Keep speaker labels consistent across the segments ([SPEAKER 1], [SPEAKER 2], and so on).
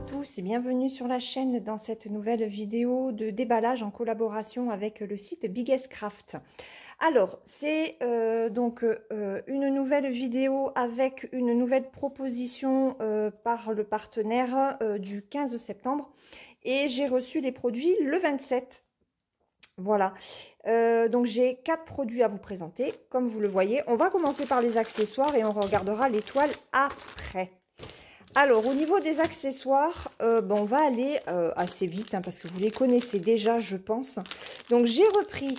[SPEAKER 1] tous et bienvenue sur la chaîne dans cette nouvelle vidéo de déballage en collaboration avec le site Biggest Craft. Alors, c'est une nouvelle vidéo avec une nouvelle proposition par le partenaire du 15 septembre et j'ai reçu les produits le 27. Voilà, donc j'ai 4 produits à vous présenter, comme vous le voyez. On va commencer par les accessoires et on regardera les toiles après. Alors, au niveau des accessoires, on va aller assez vite, parce que vous les connaissez déjà, je pense. Donc, j'ai repris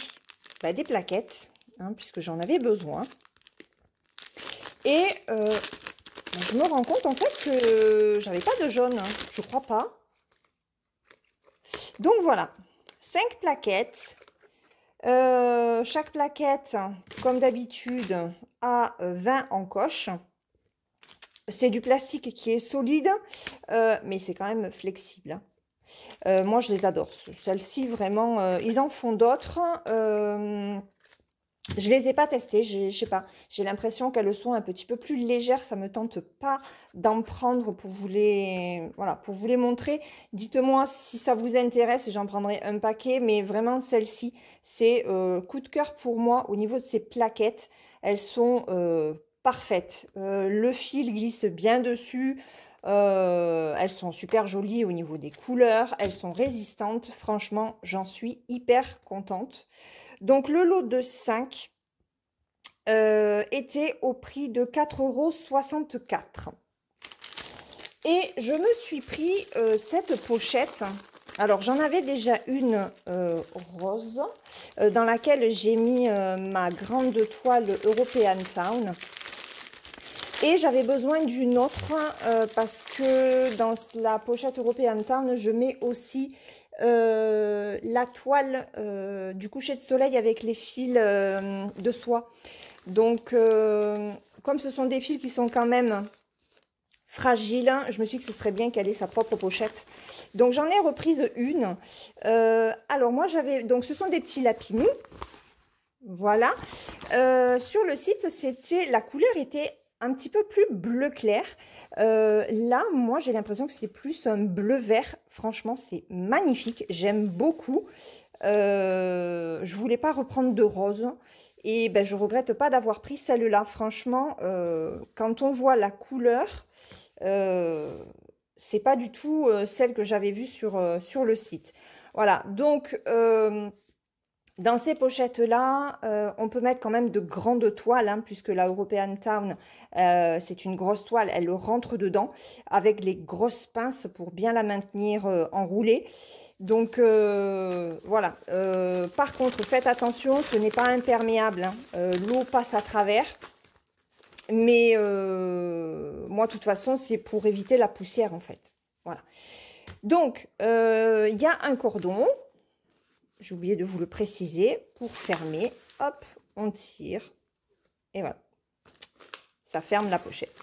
[SPEAKER 1] des plaquettes, puisque j'en avais besoin. Et je me rends compte, en fait, que j'avais pas de jaune, je crois pas. Donc, voilà, 5 plaquettes. Chaque plaquette, comme d'habitude, a 20 encoches. C'est du plastique qui est solide, mais c'est quand même flexible. Moi, je les adore. Celles-ci, vraiment, ils en font d'autres. Je les ai pas testées, je sais pas. J'ai l'impression qu'elles sont un petit peu plus légères. Ça me tente pas d'en prendre pour vous les, voilà, pour vous les montrer. Dites-moi si ça vous intéresse et j'en prendrai un paquet. Mais vraiment, celle-ci, c'est coup de cœur pour moi au niveau de ces plaquettes. Elles sont parfaites. Le fil glisse bien dessus. Elles sont super jolies au niveau des couleurs. Elles sont résistantes. Franchement, j'en suis hyper contente. Donc, le lot de 5 était au prix de 4,64 €. Et je me suis pris cette pochette. Alors, j'en avais déjà une rose dans laquelle j'ai mis ma grande toile European Town. Et j'avais besoin d'une autre parce que dans la pochette European Town, je mets aussi la toile du coucher de soleil avec les fils de soie. Donc, comme ce sont des fils qui sont quand même fragiles, je me suis dit que ce serait bien qu'elle ait sa propre pochette. Donc, j'en ai reprise une. Alors, moi, j'avais... Donc, ce sont des petits lapinous. Voilà. Sur le site, la couleur était un petit peu plus bleu clair. Là, moi, j'ai l'impression que c'est plus un bleu vert. Franchement, c'est magnifique. J'aime beaucoup. Je voulais pas reprendre de rose. Et je regrette pas d'avoir pris celle-là. Franchement, quand on voit la couleur, c'est pas du tout celle que j'avais vue sur le site. Voilà. Donc, dans ces pochettes-là, on peut mettre quand même de grandes toiles, puisque la European Town, c'est une grosse toile, elle rentre dedans, avec les grosses pinces pour bien la maintenir enroulée. Donc, voilà. Par contre, faites attention, ce n'est pas imperméable, l'eau passe à travers. Mais moi, de toute façon, c'est pour éviter la poussière, en fait. Voilà. Donc, il y a un cordon. J'ai oublié de vous le préciser. Pour fermer, hop, on tire. Et voilà. Ça ferme la pochette.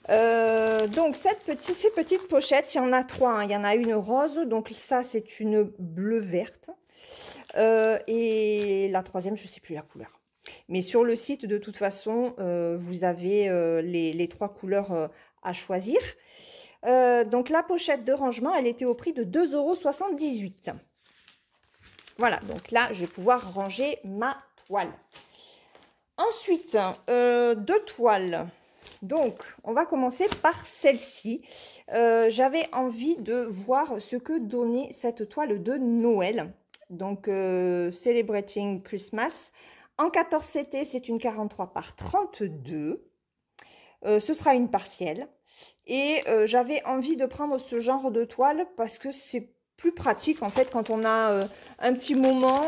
[SPEAKER 1] Donc, ces petites pochettes, il y en a 3. Il y en a une rose. Donc, ça, c'est une bleu-verte. Et la troisième, je ne sais plus la couleur. Mais sur le site, de toute façon, vous avez les 3 couleurs à choisir. Donc, la pochette de rangement, elle était au prix de 2,78 €. Voilà, donc là, je vais pouvoir ranger ma toile. Ensuite, 2 toiles. Donc, on va commencer par celle-ci. J'avais envie de voir ce que donnait cette toile de Noël. Donc, Celebrating Christmas. En 14 CT, c'est une 43 par 32. Ce sera une partielle. Et j'avais envie de prendre ce genre de toile parce que c'est plus pratique en fait quand on a un petit moment,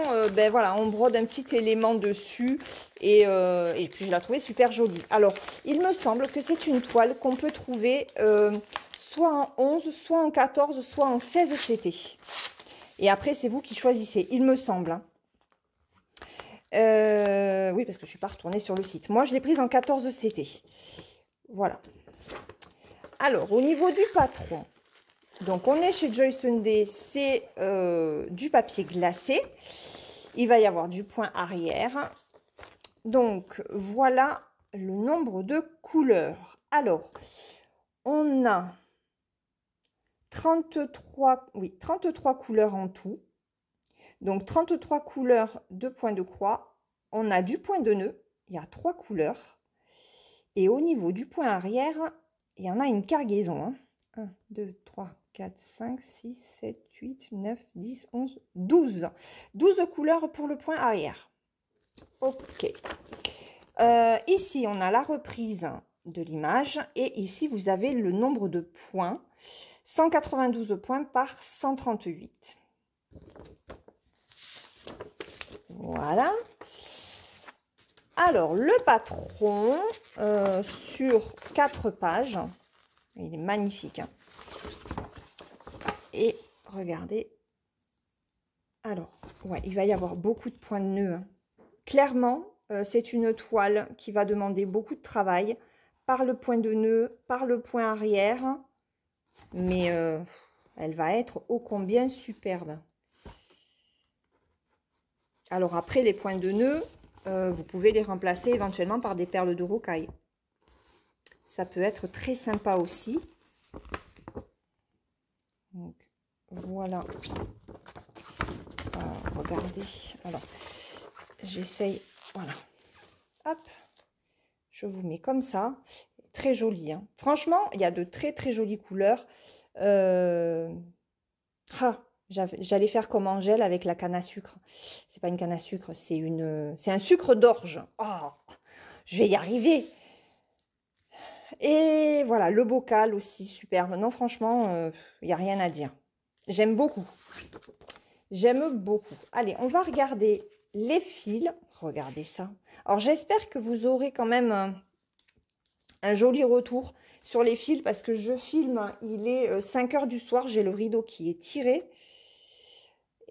[SPEAKER 1] voilà, on brode un petit élément dessus et puis je la trouvais super jolie. Alors, il me semble que c'est une toile qu'on peut trouver soit en 11, soit en 14, soit en 16 CT. Et après, c'est vous qui choisissez, il me semble. Oui, parce que je ne suis pas retournée sur le site. Moi, je l'ai prise en 14 CT. Voilà. Alors, au niveau du patron, donc on est chez Joy Sunday, c'est du papier glacé. Il va y avoir du point arrière. Donc, voilà le nombre de couleurs. Alors, on a 33, oui, 33 couleurs en tout. Donc 33 couleurs de points de croix. On a du point de nœud, il y a 3 couleurs. Et au niveau du point arrière, il y en a une cargaison. 1, 2, 3, 4, 5, 6, 7, 8, 9, 10, 11, 12. 12 couleurs pour le point arrière. Ok. Ici, on a la reprise de l'image. Et ici, vous avez le nombre de points. 192 points par 138. Voilà. Alors, le patron, sur 4 pages, il est magnifique. Hein. Et regardez. Alors, ouais, il va y avoir beaucoup de points de nœud. Hein. Clairement, c'est une toile qui va demander beaucoup de travail par le point de nœud, par le point arrière. Mais elle va être ô combien superbe. Alors après, les points de nœud, vous pouvez les remplacer éventuellement par des perles de rocaille. Ça peut être très sympa aussi. Donc, voilà. Regardez. Alors, j'essaye. Voilà. Hop. Je vous mets comme ça. Très joli. Hein. Franchement, il y a de très très jolies couleurs. J'allais faire comme Angèle avec la canne à sucre. C'est pas une canne à sucre, c'est un sucre d'orge. Oh, je vais y arriver. Et voilà, le bocal aussi, superbe. Non, franchement, il n'y a rien à dire. J'aime beaucoup. J'aime beaucoup. Allez, on va regarder les fils. Regardez ça. Alors, j'espère que vous aurez quand même un joli retour sur les fils parce que je filme, il est 5 h du soir. J'ai le rideau qui est tiré.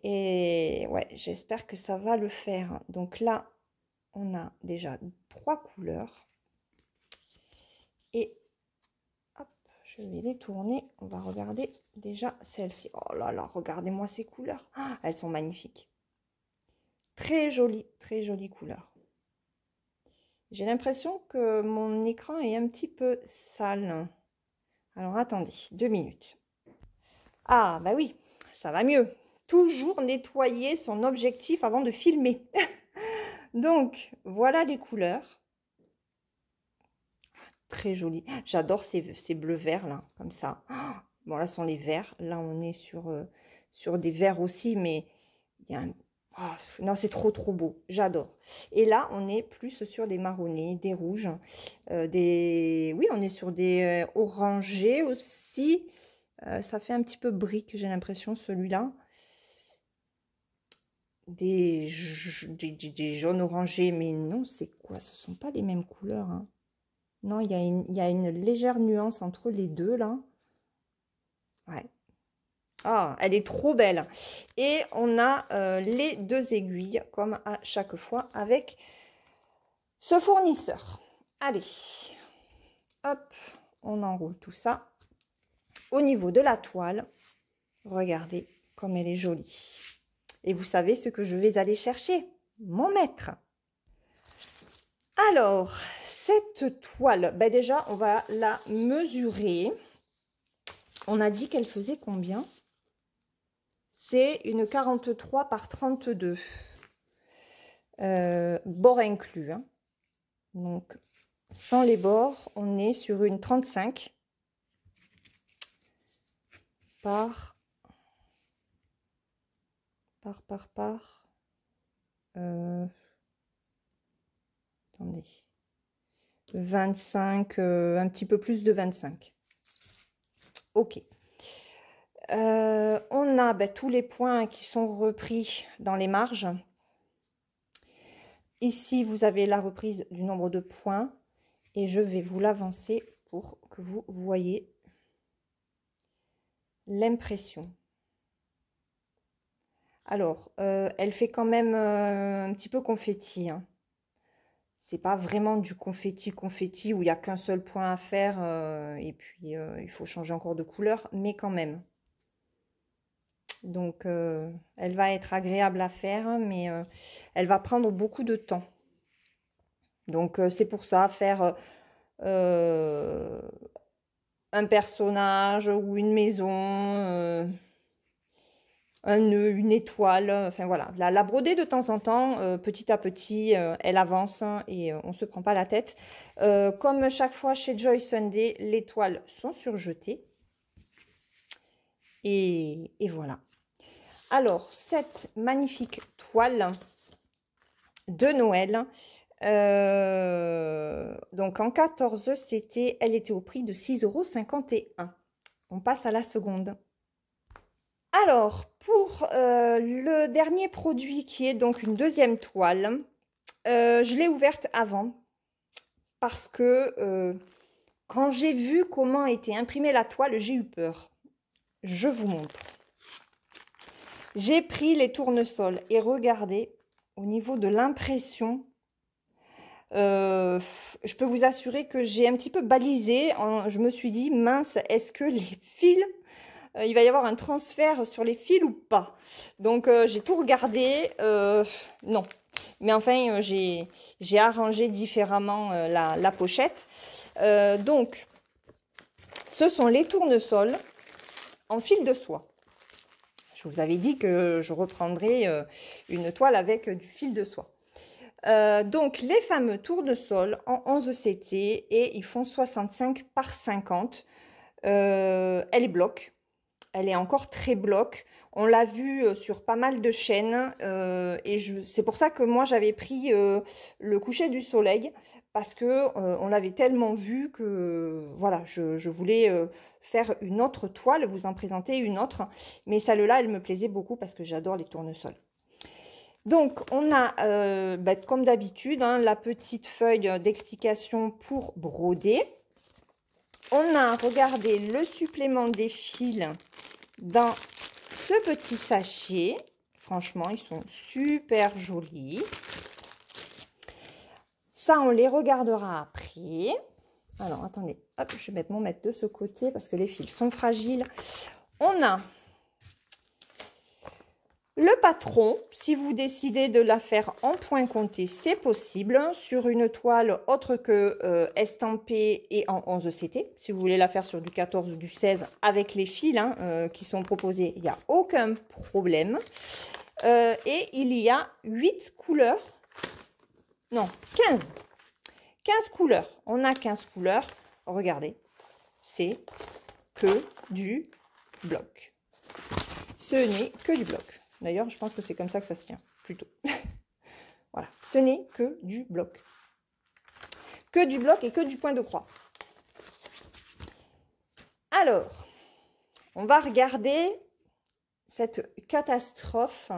[SPEAKER 1] Et ouais, j'espère que ça va le faire. Donc là, on a déjà 3 couleurs. Et hop, je vais les tourner. On va regarder déjà celle-ci. Oh là là, regardez-moi ces couleurs. Ah, elles sont magnifiques. Très jolie couleur. J'ai l'impression que mon écran est un petit peu sale. Alors attendez, 2 minutes. Ah bah oui, ça va mieux. Toujours nettoyer son objectif avant de filmer. Donc, voilà les couleurs. Très joli. J'adore ces bleus-verts là, comme ça. Bon, là, ce sont les verts. Là, on est sur des verts aussi, mais il y a un... Oh, non, c'est trop beau. J'adore. Et là, on est plus sur des marronnés, des rouges, Oui, on est sur des orangés aussi. Ça fait un petit peu brique, j'ai l'impression, celui-là. Des jaunes orangés, mais non, c'est quoi? Ce ne sont pas les mêmes couleurs. Hein. Non, il y a une légère nuance entre les deux, là. Ouais. Ah, elle est trop belle. Et on a les 2 aiguilles, comme à chaque fois, avec ce fournisseur. Allez, hop, on enroule tout ça. Au niveau de la toile, regardez comme elle est jolie. Et vous savez ce que je vais aller chercher? Mon mètre. Alors, cette toile, ben déjà, on va la mesurer. On a dit qu'elle faisait combien? C'est une 43 par 32. Bord inclus. Hein. Donc, sans les bords, on est sur une 35 par... Attendez. 25, un petit peu plus de 25. Ok. On a tous les points qui sont repris dans les marges. Ici, vous avez la reprise du nombre de points. Et je vais vous l'avancer pour que vous voyez l'impression. Alors, elle fait quand même un petit peu confetti. Hein. C'est pas vraiment du confetti où il n'y a qu'un seul point à faire et puis il faut changer encore de couleur, mais quand même. Donc, elle va être agréable à faire, mais elle va prendre beaucoup de temps. Donc, c'est pour ça, faire un personnage ou une maison, un nœud, une étoile, enfin voilà. La broder de temps en temps, petit à petit, elle avance et on ne se prend pas la tête. Comme chaque fois chez Joy Sunday, les toiles sont surjetées. Et voilà. Alors, cette magnifique toile de Noël, donc en 14, elle était au prix de 6,51 €. On passe à la seconde. Alors, pour le dernier produit qui est donc une deuxième toile, je l'ai ouverte avant parce que quand j'ai vu comment était imprimée la toile, j'ai eu peur. Je vous montre. J'ai pris les tournesols et regardez, au niveau de l'impression, je peux vous assurer que j'ai un petit peu balisé. Je me suis dit, mince, est-ce que les fils, il va y avoir un transfert sur les fils ou pas? Donc, j'ai tout regardé. Non. Mais enfin, j'ai arrangé différemment la pochette. Donc, ce sont les tournesols en fil de soie. Je vous avais dit que je reprendrais une toile avec du fil de soie. Donc, les fameux tournesols en 11 CT et ils font 65 par 50. Elle est bloc. Elle est encore très bloc. On l'a vu sur pas mal de chaînes et c'est pour ça que moi j'avais pris le coucher du soleil parce que on l'avait tellement vu que voilà, je voulais faire une autre toile, vous en présenter une autre. Mais celle-là, elle me plaisait beaucoup parce que j'adore les tournesols. Donc, on a, comme d'habitude, hein, la petite feuille d'explication pour broder. On a, regardez, le supplément des fils dans ce petit sachet. Franchement, ils sont super jolis. Ça, on les regardera après. Alors, attendez, hop, je vais mettre mon mètre de ce côté parce que les fils sont fragiles. On a le patron, si vous décidez de la faire en point compté, c'est possible sur une toile autre que estampée et en 11 CT. Si vous voulez la faire sur du 14 ou du 16 avec les fils qui sont proposés, il n'y a aucun problème. Et il y a 8 couleurs, non 15 couleurs. On a 15 couleurs, regardez, c'est que du bloc. Ce n'est que du bloc. D'ailleurs, je pense que c'est comme ça que ça se tient, plutôt. Voilà, ce n'est que du bloc. Que du bloc et que du point de croix. Alors, on va regarder cette catastrophe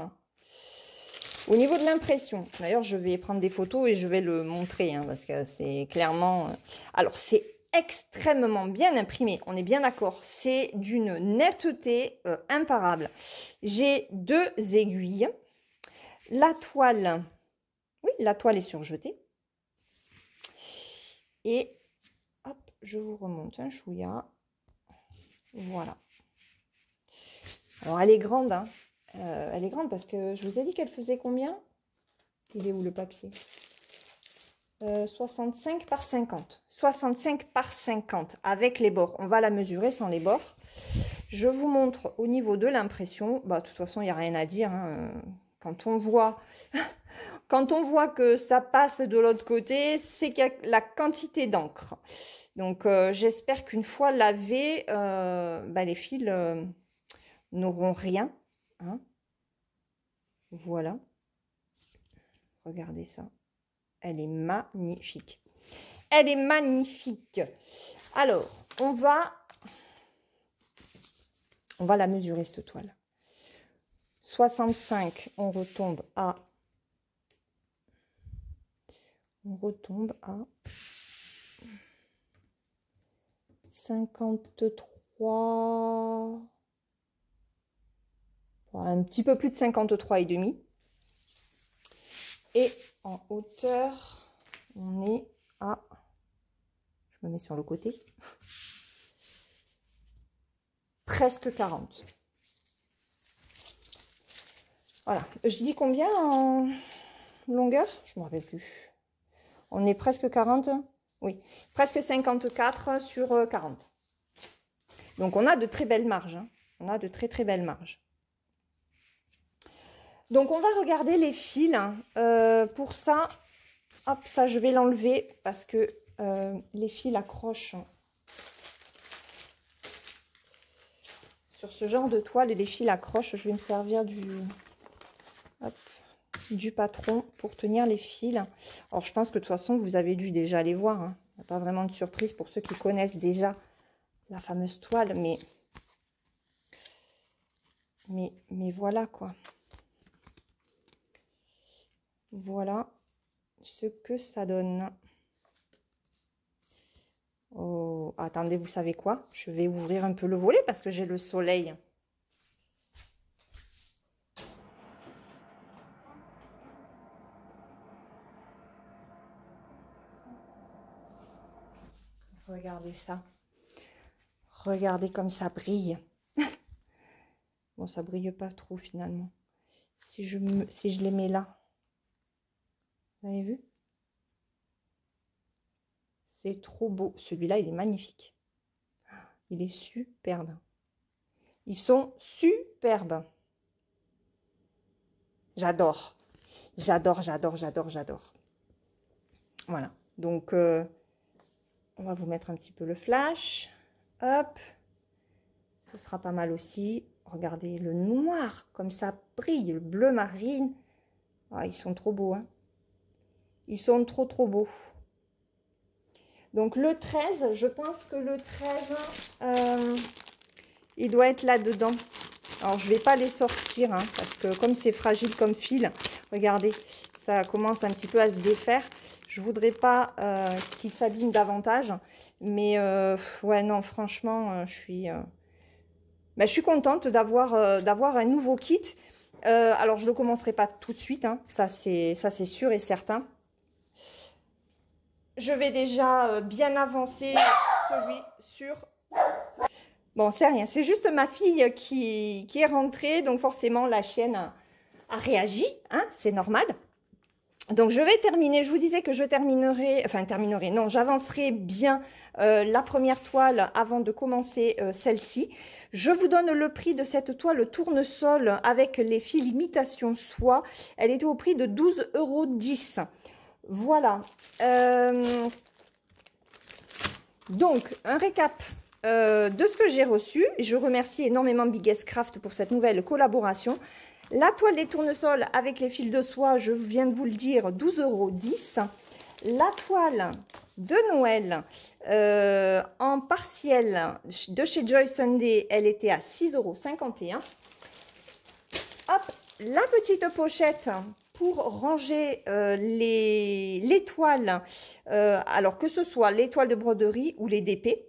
[SPEAKER 1] au niveau de l'impression. D'ailleurs, je vais prendre des photos et je vais le montrer, hein, parce que c'est clairement... Alors, c'est extrêmement bien imprimé, on est bien d'accord, c'est d'une netteté imparable. J'ai 2 aiguilles, la toile, oui, la toile est surjetée, et hop, je vous remonte un chouïa, voilà. Alors elle est grande, hein. Elle est grande parce que je vous ai dit qu'elle faisait combien? Il est où le papier? 65 par 50. 65 par 50 avec les bords. On va la mesurer sans les bords. Je vous montre au niveau de l'impression. Bah, de toute façon, il n'y a rien à dire. Hein. Quand on voit que ça passe de l'autre côté, c'est qu'il y a la quantité d'encre. Donc, j'espère qu'une fois lavé, les fils n'auront rien. Hein. Voilà. Regardez ça. Elle est magnifique. Elle est magnifique. Alors, on va la mesurer, cette toile. 65, on retombe à 53, un petit peu plus de 53,5. Et en hauteur, on est à, je me mets sur le côté, presque 40. Voilà, je dis combien en longueur? Je ne me rappelle plus. On est presque 40, oui, presque 54 sur 40. Donc, on a de très belles marges. Hein. On a de très, très belles marges. Donc, on va regarder les fils. Pour ça, hop, ça, je vais l'enlever parce que les fils accrochent. Sur ce genre de toile, les fils accrochent. Je vais me servir du patron pour tenir les fils. Alors, je pense que de toute façon, vous avez dû déjà les voir. Hein. Il n'y a pas vraiment de surprise pour ceux qui connaissent déjà la fameuse toile. Mais voilà quoi. Voilà ce que ça donne. Oh, attendez, vous savez quoi? Je vais ouvrir un peu le volet parce que j'ai le soleil. Regardez ça. Regardez comme ça brille. Bon, ça brille pas trop finalement. Si je les mets là. Vous avez vu? C'est trop beau. Celui-là, il est magnifique. Il est superbe. Ils sont superbes. J'adore. J'adore, j'adore, j'adore, j'adore. Voilà. Donc, on va vous mettre un petit peu le flash. Hop. Ce sera pas mal aussi. Regardez le noir, comme ça brille. Le bleu marine. Ah, ils sont trop beaux. Hein. Ils sont trop, trop beaux. Donc, le 13, je pense que le 13, il doit être là-dedans. Alors, je ne vais pas les sortir, hein, parce que comme c'est fragile comme fil, regardez, ça commence un petit peu à se défaire. Je ne voudrais pas qu'il s'abîme davantage. Mais, ouais, non, franchement, je suis contente d'avoir un nouveau kit. Alors, je ne le commencerai pas tout de suite, hein, ça c'est sûr et certain. Je vais déjà bien avancer celui sur... Bon, c'est rien, c'est juste ma fille qui est rentrée, donc forcément la chienne a réagi, hein, c'est normal. Donc je vais terminer, je vous disais que je terminerai, non, j'avancerai bien la première toile avant de commencer celle-ci. Je vous donne le prix de cette toile tournesol avec les fils imitation soie. Elle était au prix de 12,10 €. Voilà. Donc, un récap de ce que j'ai reçu. Je remercie énormément Biggest Craft pour cette nouvelle collaboration. La toile des tournesols avec les fils de soie, je viens de vous le dire, 12,10 €. La toile de Noël en partiel de chez Joy Sunday, elle était à 6,51 €. Hop, la petite pochette pour ranger les toiles, alors que ce soit les toiles de broderie ou les DP.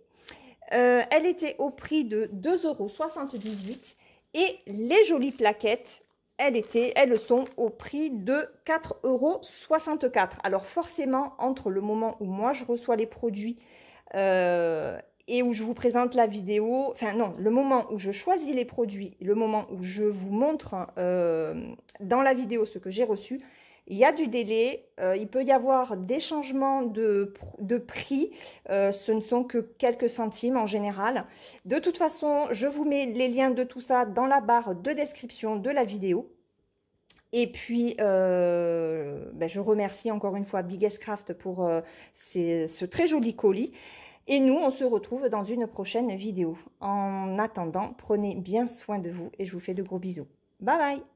[SPEAKER 1] Elle était au prix de 2,78 € et les jolies plaquettes, elles sont au prix de 4,64 €. Alors forcément, entre le moment où moi je reçois les produits et où je vous présente la vidéo, enfin non, le moment où je choisis les produits, le moment où je vous montre dans la vidéo ce que j'ai reçu, il y a du délai, il peut y avoir des changements de prix, ce ne sont que quelques centimes en général. De toute façon, je vous mets les liens de tout ça dans la barre de description de la vidéo. Et puis, je remercie encore une fois Biggest Craft pour ce très joli colis. Et nous, on se retrouve dans une prochaine vidéo. En attendant, prenez bien soin de vous et je vous fais de gros bisous. Bye bye!